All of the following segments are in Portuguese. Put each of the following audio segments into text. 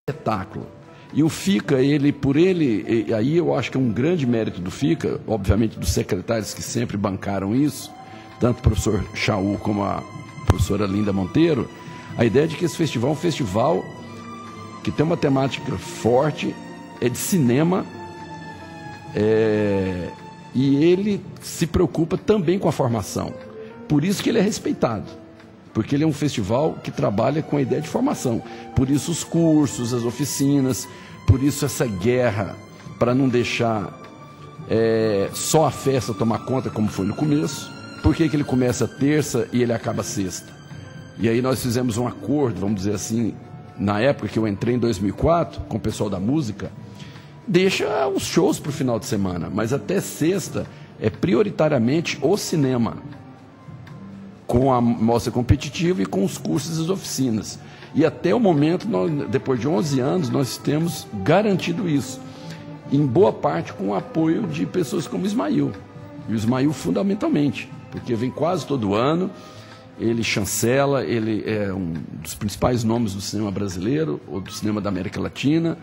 espetáculo. E o FICA, e aí eu acho que é um grande mérito do FICA, obviamente dos secretários que sempre bancaram isso, tanto o professor Chaú como a professora Linda Monteiro, a ideia de que esse festival é um festival que tem uma temática forte, é de cinema, e ele se preocupa também com a formação. Por isso que ele é respeitado, porque ele é um festival que trabalha com a ideia de formação. Por isso os cursos, as oficinas, por isso essa guerra para não deixar só a festa tomar conta, como foi no começo. Por que ele começa terça e ele acaba sexta? E aí nós fizemos um acordo, vamos dizer assim, na época que eu entrei em 2004, com o pessoal da música, deixa os shows para o final de semana, mas até sexta é prioritariamente o cinema, com a mostra competitiva e com os cursos e as oficinas. E até o momento, depois de 11 anos, nós temos garantido isso, em boa parte com o apoio de pessoas como o Ismael. E o Ismael fundamentalmente, porque vem quase todo ano, ele chancela, ele é um dos principais nomes do cinema brasileiro, ou do cinema da América Latina.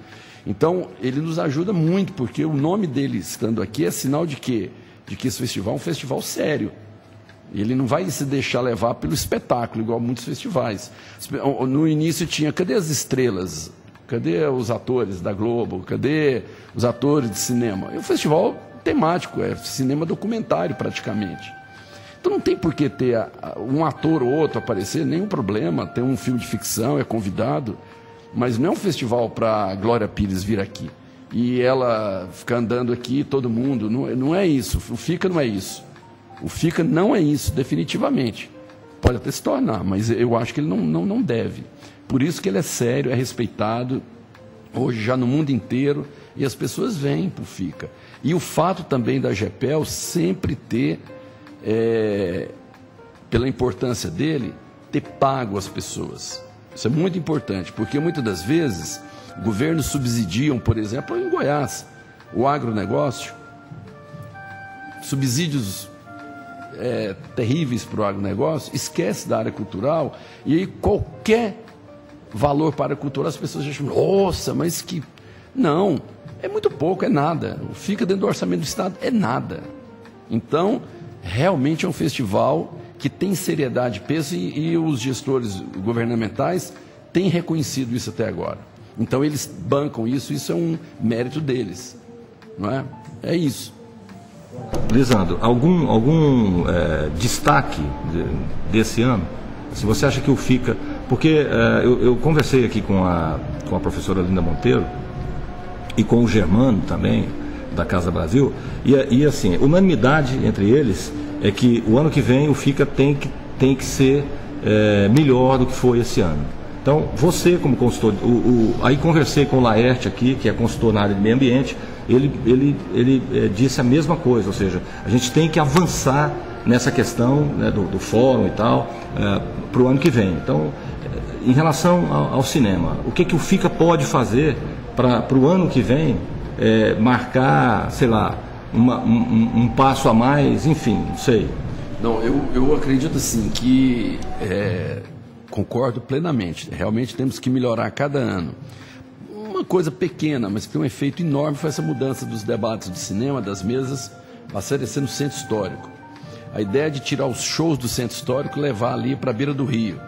Então, ele nos ajuda muito, porque o nome dele estando aqui é sinal de quê? De que esse festival é um festival sério. Ele não vai se deixar levar pelo espetáculo, igual muitos festivais. No início tinha, cadê as estrelas? Cadê os atores da Globo? Cadê os atores de cinema? É um festival temático, é cinema documentário praticamente. Então não tem por que ter um ator ou outro aparecer, nenhum problema, tem um filme de ficção, é convidado, mas não é um festival para a Glória Pires vir aqui. E ela ficar andando aqui, todo mundo, não é isso, o FICA não é isso. O FICA não é isso, definitivamente. Pode até se tornar, mas eu acho que ele não deve. Por isso que ele é sério, é respeitado, hoje já no mundo inteiro, e as pessoas vêm para o FICA. E o fato também da GEPEL sempre ter, pela importância dele, ter pago as pessoas. Isso é muito importante, porque muitas das vezes governos subsidiam, por exemplo, em Goiás, o agronegócio, subsídios terríveis para o agronegócio, esquece da área cultural, e aí qualquer valor para a cultura, as pessoas já chamam, nossa, mas que... Não, é muito pouco, é nada. Fica dentro do orçamento do Estado, é nada. Então, realmente é um festival que tem seriedade, peso, e os gestores governamentais têm reconhecido isso até agora. Então, eles bancam isso, isso é um mérito deles, não é? É isso. Lisandro, algum destaque desse ano? Se você acha que o FICA... Porque eu conversei aqui com a professora Linda Monteiro e com o Germano também, da Casa Brasil, e assim, unanimidade entre eles é que o ano que vem o FICA tem que ser melhor do que foi esse ano. Então, você como consultor, aí conversei com o Laerte aqui, que é consultor na área de meio ambiente, ele disse a mesma coisa, ou seja, a gente tem que avançar nessa questão, né, do fórum e tal, para o ano que vem. Então, em relação ao cinema, o que o FICA pode fazer para o ano que vem marcar, sei lá, um passo a mais, enfim, não sei. Não, eu acredito assim que concordo plenamente, realmente temos que melhorar a cada ano. Uma coisa pequena, mas que tem um efeito enorme, foi essa mudança dos debates do cinema, das mesas, passarem a ser no centro histórico. A ideia de tirar os shows do centro histórico e levar ali para a beira do rio.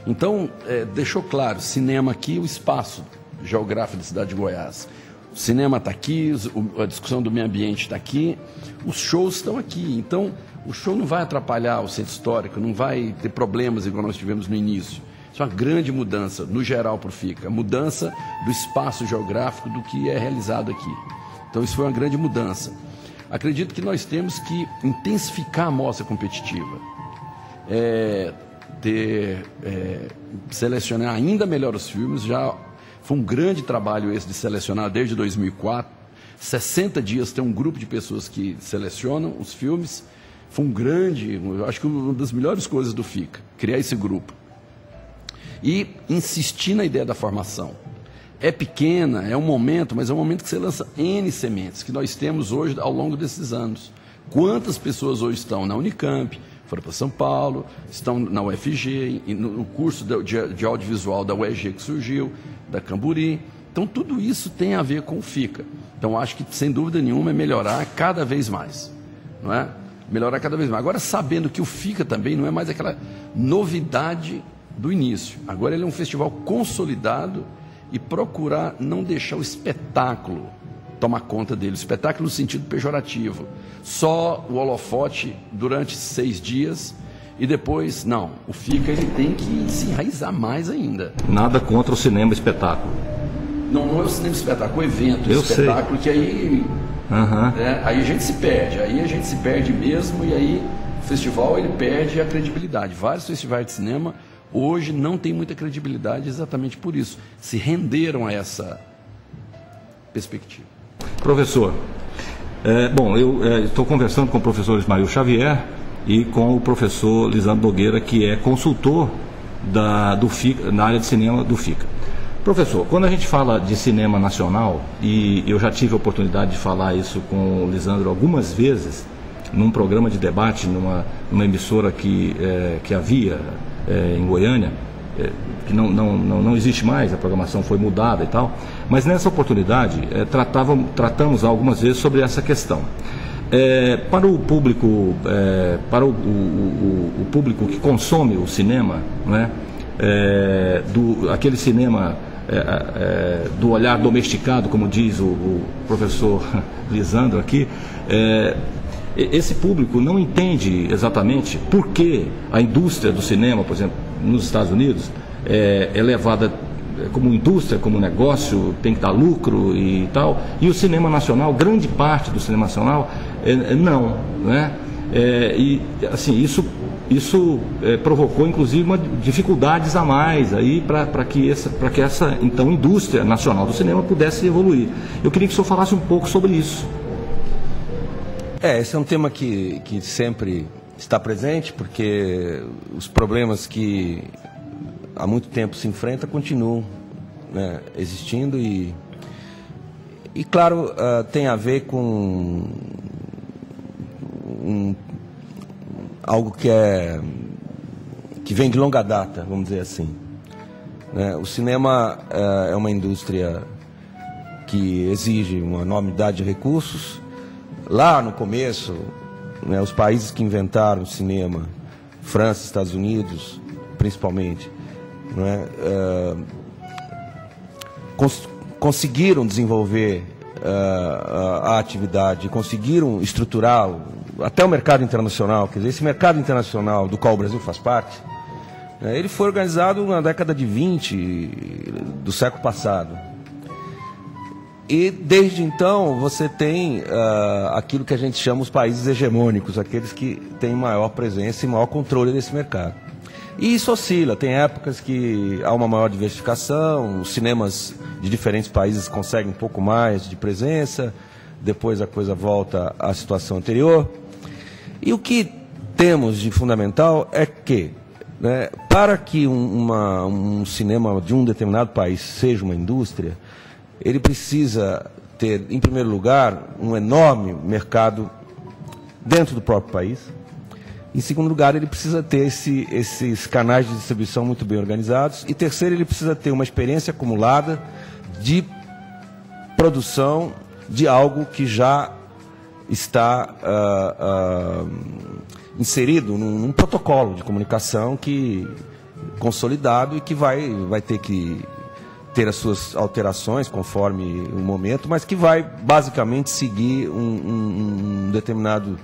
Então, deixou claro, cinema aqui, o espaço geográfico da cidade de Goiás. O cinema está aqui, a discussão do meio ambiente está aqui, os shows estão aqui. Então, o show não vai atrapalhar o centro histórico, não vai ter problemas igual nós tivemos no início. Isso é uma grande mudança, no geral, para o FICA. A mudança do espaço geográfico do que é realizado aqui. Então, isso foi uma grande mudança. Acredito que nós temos que intensificar a mostra competitiva. Selecionar ainda melhor os filmes. Já foi um grande trabalho esse de selecionar desde 2004. 60 dias tem um grupo de pessoas que selecionam os filmes. Foi eu acho que uma das melhores coisas do FICA, criar esse grupo. E insistir na ideia da formação. É pequena, é um momento, mas é um momento que você lança N sementes, que nós temos hoje ao longo desses anos. Quantas pessoas hoje estão na Unicamp, foram para São Paulo, estão na UFG, no curso de audiovisual da UEG que surgiu, da Camburi. Então, tudo isso tem a ver com o FICA. Então, acho que, sem dúvida nenhuma, é melhorar cada vez mais, não é? Melhorar cada vez mais. Agora, sabendo que o FICA também não é mais aquela novidade do início. Agora, ele é um festival consolidado e procurar não deixar o espetáculo tomar conta dele. O espetáculo no sentido pejorativo. Só o holofote durante 6 dias e depois, não. O FICA ele tem que se enraizar mais ainda. Nada contra o cinema espetáculo. Não é o cinema espetáculo, é o evento, Eu espetáculo, sei. Que aí, aí a gente se perde. Aí a gente se perde mesmo e aí o festival ele perde a credibilidade. Vários festivais de cinema hoje não têm muita credibilidade exatamente por isso. Se renderam a essa perspectiva. Professor, bom, eu estou conversando com o professor Ismael Xavier e com o professor Lisandro Nogueira, que é consultor do FICA, na área de cinema do FICA. Professor, quando a gente fala de cinema nacional, e eu já tive a oportunidade de falar isso com o Lisandro algumas vezes, num programa de debate, numa emissora que havia em Goiânia, que não existe mais, a programação foi mudada e tal, mas nessa oportunidade tratamos algumas vezes sobre essa questão. Para o público, o público que consome o cinema, né, aquele cinema do olhar domesticado, como diz o professor Lisandro aqui, esse público não entende exatamente por que a indústria do cinema, por exemplo, nos Estados Unidos, é levada como indústria, como negócio, tem que dar lucro e tal, e o cinema nacional, grande parte do cinema nacional, não, né? E assim, isso provocou inclusive dificuldades a mais aí para que essa então indústria nacional do cinema pudesse evoluir. Eu queria que o senhor falasse um pouco sobre isso. Esse é um tema que sempre está presente, porque os problemas que há muito tempo se enfrenta continuam, né, existindo e claro, tem a ver com algo que vem de longa data, vamos dizer assim, né? O cinema é uma indústria que exige uma enormidade de recursos. Lá no começo, né, os países que inventaram o cinema, França, Estados Unidos, principalmente, né, conseguiram desenvolver a atividade, conseguiram estruturar até o mercado internacional. Quer dizer, esse mercado internacional do qual o Brasil faz parte, né, ele foi organizado na década de 20 do século passado. E desde então você tem aquilo que a gente chama os países hegemônicos, aqueles que têm maior presença e maior controle desse mercado. E isso oscila, tem épocas que há uma maior diversificação, os cinemas de diferentes países conseguem um pouco mais de presença, depois a coisa volta à situação anterior. E o que temos de fundamental é que, né, para que um cinema de um determinado país seja uma indústria, ele precisa ter, em primeiro lugar, um enorme mercado dentro do próprio país. Em segundo lugar, ele precisa ter esses canais de distribuição muito bem organizados. E terceiro, ele precisa ter uma experiência acumulada de produção de algo que já está inserido num protocolo de comunicação consolidado e que vai ter que ter as suas alterações conforme o momento, mas que vai basicamente seguir um determinado